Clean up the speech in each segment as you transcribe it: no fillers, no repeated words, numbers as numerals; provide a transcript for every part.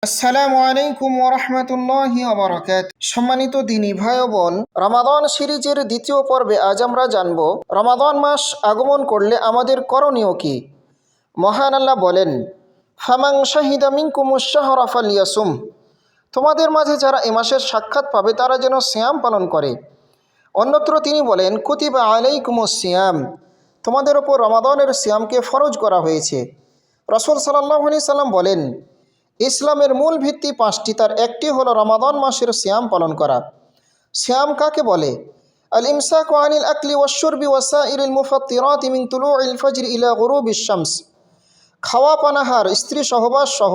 আসসালামু আলাইকুম ওয়া রাহমাতুল্লাহি ওয়া বারাকাতুহু। সম্মানিত দিনী ভাই ও বোন, রমাদান সিরিজের দ্বিতীয় পর্বে আজ আমরা জানব রমাদান মাস আগমন করলে আমাদের করণীয় কি। মহান আল্লাহ বলেন, ফামান শাহিদা মিনকুমুশ শাহরা ফালইয়াসুম, তোমাদের মাঝে যারা এ মাসের সাক্ষাৎ পাবে তারা যেন সিয়াম পালন করে। অন্যত্র তিনি বলেন, কুতিবা আলাইকুমুস সিয়াম, তোমাদের ওপর রমাদানের সিয়ামকে ফরজ করা হয়েছে। রাসূল সাল্লাল্লাহু আলাইহি সাল্লাম বলেন, ইসলামের মূল ভিত্তি পাঁচটি, তার একটি হলো রমাদান মাসের সিয়াম পালন করা। সিয়াম কাকে বলে? আল ইমসাকু আনিল আকলি ওয়াশ-শুরবি ওয়াসাইরিল মুফাত্তিরাতি মিন তুলুইল ফাজর ইলা গুরুবিশ শামস, খাওয়া পানাহার, স্ত্রী সহবাস সহ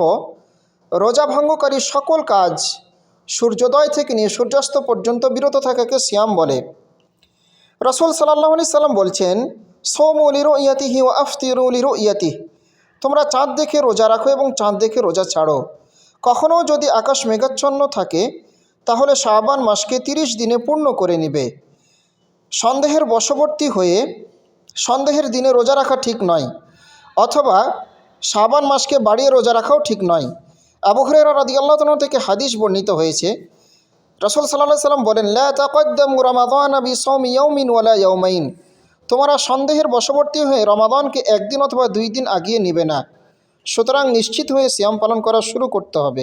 রোজা ভঙ্গকারী সকল কাজ সূর্যোদয় থেকে নিয়ে সূর্যাস্ত পর্যন্ত বিরত থাকাকে সিয়াম বলে। রাসূল সাল্লাল্লাহু আলাইহি সাল্লাম বলছেন, সৌমু লিরুইয়াতিহি ওয়া আফতিরু লিরুইয়াতিহি, তোমরা চাঁদ দেখে রোজা রাখো এবং চাঁদ দেখে রোজা ছাড়ো। কখনও যদি আকাশ মেঘাচ্ছন্ন থাকে তাহলে শাবান মাসকে 30 দিনে পূর্ণ করে নেবে। সন্দেহের বশবর্তী হয়ে সন্দেহের দিনে রোজা রাখা ঠিক নয়, অথবা শাবান মাসকে বাড়িয়ে রোজা রাখাও ঠিক নয়। আবু হুরায়রা রাদিয়াল্লাহু তাআলা থেকে হাদিস বর্ণিত হয়েছে, রাসূল সাল্লাল্লাহু আলাইহি সাল্লাম বলেন, লা তাকাদ্দামু রমাদানা বিসাওমি ইয়াওমিন ওয়ালা ইয়াওমাইন, তোমরা সন্দেহের বশবর্তী হয়ে রমাদানকে একদিন অথবা 2 দিন আগিয়ে নেবে না। সুতরাং নিশ্চিত হয়ে সিয়াম পালন করা শুরু করতে হবে।